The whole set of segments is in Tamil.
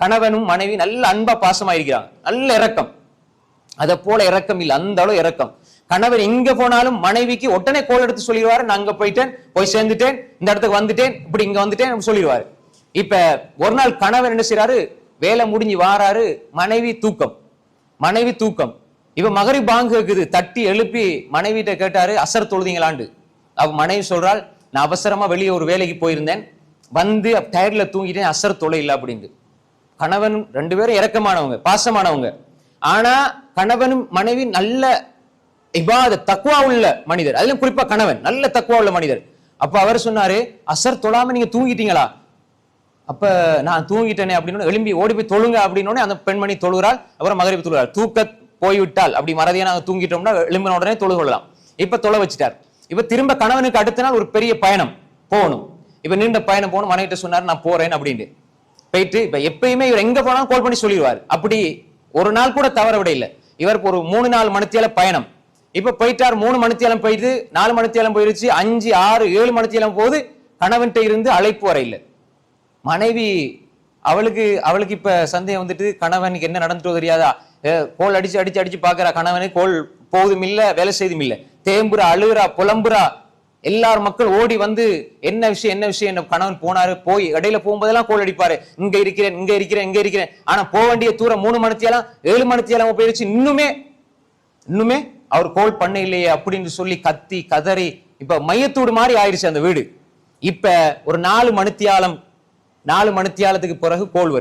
கணவனும் மனைவி நல்ல அன்பா பாசமா இருக்கிறாங்க, நல்ல இரக்கம். அதை போல இரக்கம் இல்லை, அந்த அளவு இரக்கம். கணவன் எங்க போனாலும் மனைவிக்கு உடனே கோல் எடுத்து சொல்லிடுவாரு, நான் அங்க போயிட்டேன், போய் சேர்ந்துட்டேன், இந்த இடத்துக்கு வந்துட்டேன், இப்படி இங்க வந்துட்டேன் சொல்லிடுவாரு. இப்ப ஒரு நாள் கணவன் என்ன செய்யறாரு, வேலை முடிஞ்சு வாராரு, மனைவி தூக்கம். இப்ப மகரிப் பாங்கு இருக்குது, தட்டி எழுப்பி மனைவிட்ட கேட்டாரு, அசர் தொழுதீங்களாண்டு. அவ மனைவி சொல்றாள், நான் அவசரமா வெளியே ஒரு வேலைக்கு போயிருந்தேன், வந்து டயர்ல தூங்கிட்டேன், அசர் தொலை இல்லை அப்படின்னு. கணவன் ரெண்டு பேரும் இரக்கமானவங்க, பாசமானவங்க. ஆனா கணவனும் மனைவி நல்ல இபாதத் தக்வா உள்ள மனிதர், அதிலும் குறிப்பா கணவன் நல்ல தக்வா உள்ள மனிதர். அப்ப அவர் சொன்னாரு, அசர் தொழாம நீங்க தூங்கிட்டீங்களா? அப்ப நான் தூங்கிட்டேனே அப்படின்னு எழும்பி ஓடி போய் தொழுங்க அப்படின்னு அந்த பெண்மணி தொழுகிறாள். அப்புறம் மகரிப் தொழுகிறாள். தூக்க போய்விட்டால், அப்படி மறதியா நாங்க தூங்கிட்டோம்னா எழும்பின உடனே தொழு கொள்ளலாம். இப்ப தொலை வச்சுட்டார். இப்ப திரும்ப கணவனுக்கு அடுத்த நாள் ஒரு பெரிய பயணம் போகணும். இப்ப நீண்ட பயணம் போகணும். மனைவிட்ட சொன்னார், நான் போறேன் அப்படின்னு போயிட்டு, இப்ப எப்பயுமே இவர் எங்க போனாலும் கால் பண்ணி சொல்லிடுவார். அப்படி ஒரு நாள் கூட தவற விட இல்லை. இவருக்கு ஒரு 3-4 மணித்தியால பயணம். இப்ப போயிட்டார், 3 மணித்தியாலம் போயிட்டு 4 மணித்தியாலம் போயிருச்சு, 5, 6, 7 மணித்தியாலம் போது கணவன்கிட்ட இருந்து அழைப்பு வர இல்லை. மனைவி அவளுக்கு இப்ப சந்தேகம் வந்துட்டு, கணவனுக்கு என்ன நடந்துட்டோ தெரியாதா, கோல் அடிச்சு பாக்குறா, கணவனுக்கு கோல் போதும் இல்ல, வேலை செய்தும் இல்ல, தேம்புறா, அழுகுறா, புலம்புறா. எல்லாரும் மக்கள் ஓடி வந்து என்ன விஷயம் என்ன கணவன் போனாரு, போய் இடையில போகும்போதெல்லாம் கோல் அடிப்பாரு, இங்க இருக்கிறேன். ஆனா போக வேண்டிய தூரம் 3 மணித்தியாலம் 7 மணித்தியாலம் போயிருச்சு, இன்னுமே அவர் கோல் பண்ண இல்லையே அப்படின்னு சொல்லி கத்தி கதறி இப்ப மையத்தூடு மாதிரி ஆயிடுச்சு அந்த வீடு. இப்ப ஒரு 4 மணித்தியாலத்துக்கு பிறகு கோல்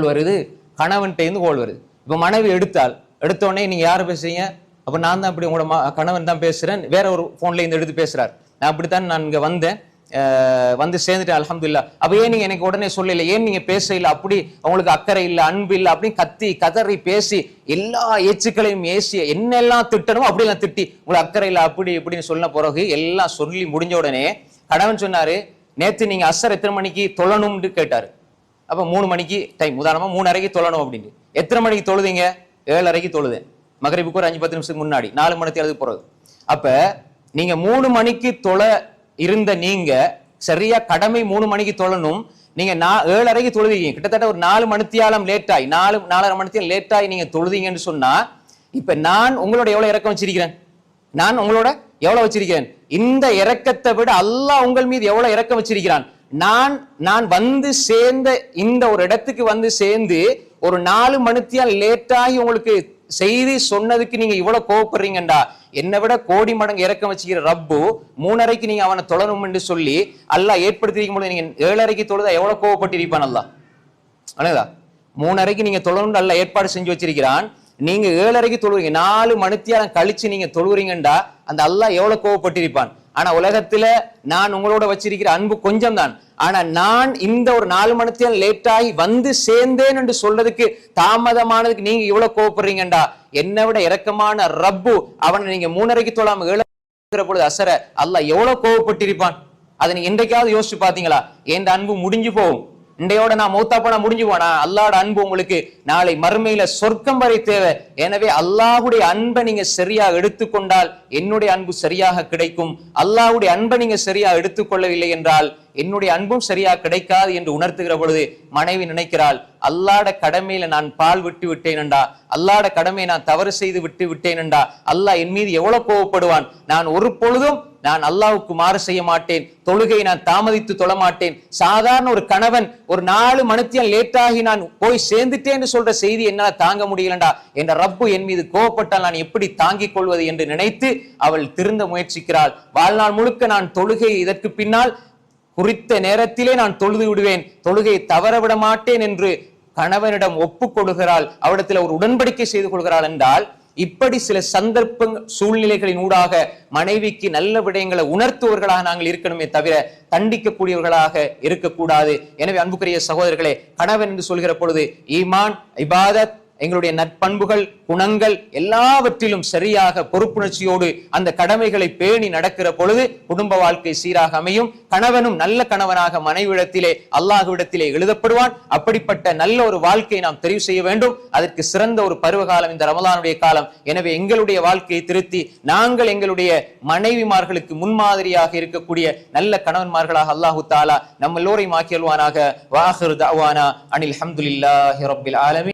வருது, கணவன்கிட்ட இருந்து கோல் வருது. இப்ப மனைவி எடுத்த உடனே, நீங்க யாரு பேசுறீங்க? அப்ப நான் தான் இப்படி உங்களோட கணவன் தான் பேசுறேன், வேற ஒரு போன்ல இருந்து எடுத்து பேசுறாரு. நான் அப்படித்தான் நான் இங்க வந்தேன், வந்து சேர்ந்துட்டேன் அல்ஹம்துலில்லாஹ். அப்ப ஏன் நீங்க எனக்கு உடனே சொல்லல, ஏன் நீங்க பேச இல்லை, அப்படி உங்களுக்கு அக்கறை இல்லை, அன்பு இல்லை அப்படின்னு கத்தி கதறி பேசி எல்லா ஏச்சுக்களையும் ஏசி என்னெல்லாம் திட்டணும் அப்படிலாம் திட்டி, உங்களுக்கு அக்கறை இல்லை அப்படி இப்படின்னு சொன்ன பிறகு எல்லாம் சொல்லி முடிஞ்ச உடனே கணவன் சொன்னாரு, நேத்து நீங்க அசர் எத்தனை மணிக்கு தொழணும்னு கேட்டாரு. அப்ப 3 மணிக்கு டைம், உதாரணமா 3:30க்கு தொழணும் அப்படின்னு. எத்தனை மணிக்கு தொழுதீங்க? 7:30க்கு தொழுதேன். மகரிபுக்கு ஒரு 5-10 நிமிஷத்துக்கு முன்னாடி, 4 மணிக்கு போறது. அப்ப நீங்க 3 மணிக்கு தொழ இருந்த நீங்க சரியா கடமை 3 மணிக்கு தொழணும், நீங்க 7:30க்கு தொழுதீங்க. கிட்டத்தட்ட ஒரு 4 மணித்தியாலம் லேட்டாய், 4-4:30 மணித்தியாலம் லேட்டாய் நீங்க தொழுதீங்கன்னு சொன்னா, இப்ப நான் உங்களோட எவ்வளவு இறக்கம் வச்சிருக்கிறேன்? நான் உங்களோட எவ்வளவு வச்சிருக்கிறேன்? இந்த இரக்கத்தை விட அல்லாஹ் உங்கள் மீது எவ்வளவு இரக்கம் வச்சிருக்கிறான். நான் வந்து சேர்ந்த இந்த ஒரு இடத்துக்கு வந்து சேர்ந்து ஒரு 4 மணித்தியால் லேட்டாகி உங்களுக்கு செய்தி சொன்னதுக்கு நீங்க இவ்வளவு கோவப்படுறீங்கண்டா, என்னை விட கோடி மடங்கு இறக்கம் வச்சுக்கிற ரப்பு 3:30க்கு நீங்க அவனை தொழணும் என்று சொல்லி அல்லாஹ் ஏற்படுத்திருக்கும் போது நீங்க 7:30க்கு தொழுதா எவ்வளவு கோவப்பட்டிருப்பான் அல்லாஹ். அழகா 3:30க்கு நீங்க தொழணும் அல்லாஹ் ஏற்பாடு செஞ்சு வச்சிருக்கிறான். நீங்க 7:30க்கு தொழுவீங்க, 4 மணித்தியாலம் கழிச்சு நீங்க தொழுவுறீங்கண்டா அந்த அல்லாஹ் எவ்வளவு கோவப்பட்டிருப்பான். ஆனா உலகத்துல நான் உங்களோட வச்சிருக்கிற அன்பு கொஞ்சம் தான். ஆனா நான் இந்த ஒரு 4 மணித்தியாலம் லேட்டாகி வந்து சேர்ந்தேன் என்று சொல்றதுக்கு தாமதமானதுக்கு நீங்க இவ்வளவு கோவப்படுறீங்கண்டா, என்னை விட இரக்கமான ரப்பு அவனை நீங்க 3:30க்கு தொழாம 7 பொழுது அசர அல்லாஹ் எவ்வளவு கோவப்பட்டிருப்பான். அதை நீங்க என்றைக்காவது யோசிச்சு பாத்தீங்களா? என் அன்பு முடிஞ்சு போகும், இன்றையோட நான் மௌத்தா போனா முடிஞ்சு போனா, அல்லாஹ்வோட அன்பு உங்களுக்கு நாளை மறுமையில சொர்க்கம் வரை தேவை. எனவே அல்லாஹ்வுடைய அன்பை நீங்க சரியா எடுத்துக்கொண்டால் என்னுடைய அன்பு சரியாக கிடைக்கும். அல்லாஹ்வுடைய அன்பை நீங்க சரியா எடுத்துக்கொள்ளவில்லை என்றால் என்னுடைய அன்பும் சரியா கிடைக்காது என்று உணர்த்துகிற பொழுது மனைவி நினைக்கிறாள், அல்லாஹ்வோட கடமையில நான் பால் விட்டு விட்டேனண்டா, அல்லாஹ்வோட கடமையை நான் தவறு செய்து விட்டு விட்டேனண்டா, அல்லாஹ் என் மீது எவ்வளவு கோவப்படுவான். நான் ஒரு பொழுதும் நான் அல்லாஹ்வுக்கு மாறு செய்ய மாட்டேன், தொழுகையை நான் தாமதித்து தொழ மாட்டேன். சாதாரண ஒரு கணவன் ஒரு 4 மணித்தியாலம் லேட்டாகி நான் போய் சேர்ந்துட்டேன்னு சொல்ற செய்தி என்னால தாங்க முடியலண்டா, என்ற ரப்பு என் மீது கோவப்பட்டால் நான் எப்படி தாங்கிக் கொள்வது என்று நினைத்து அவள் திருந்த முயற்சிக்கிறாள். வாழ்நாள் முழுக்க நான் தொழுகை இதற்கு பின்னால் குறித்த நேரத்திலே நான் தொழுது விடுவேன், தொழுகையை தவற விட மாட்டேன் என்று கணவனிடம் ஒப்புக்கொள்கிறாள். அவரிடத்தில் ஒரு உடன்படிக்கை செய்து கொள்கிறாள். என்றால் இப்படி சில சந்தர்ப்ப சூழ்நிலைகளின் ஊடாக மனைவிக்கு நல்ல விடயங்களை உணர்த்துவர்களாக நாங்கள் இருக்கணுமே தவிர தண்டிக்கக்கூடியவர்களாக இருக்கக்கூடாது. எனவே அன்புக்குரிய சகோதரர்களே, கணவன் என்று சொல்கிற பொழுது ஈமான், இபாதத், எங்களுடைய நற்பண்புகள், குணங்கள் எல்லாவற்றிலும் சரியாக பொறுப்புணர்ச்சியோடு அந்த கடமைகளை பேணி நடக்கிற பொழுது குடும்ப வாழ்க்கை சீராக அமையும். கணவனும் நல்ல கணவனாக மனைவிடத்திலே அல்லாஹ்விடத்திலே எழுதப்படுவான். அப்படிப்பட்ட நல்ல ஒரு வாழ்க்கையை நாம் தெரிவு செய்ய வேண்டும். அதற்கு சிறந்த ஒரு பருவகாலம் இந்த ரமலானுடைய காலம். எனவே எங்களுடைய வாழ்க்கையை திருத்தி நாங்கள் எங்களுடைய மனைவிமார்களுக்கு முன்மாதிரியாக இருக்கக்கூடிய நல்ல கணவன்மார்களாக அல்லாஹு தஆலா நம்ம எல்லோரையும் ஆக்கியல்வானாக. வாஹிரு தஅவானா அனில் ஹம்துலில்லாஹி ரப்பில் ஆலமீன்.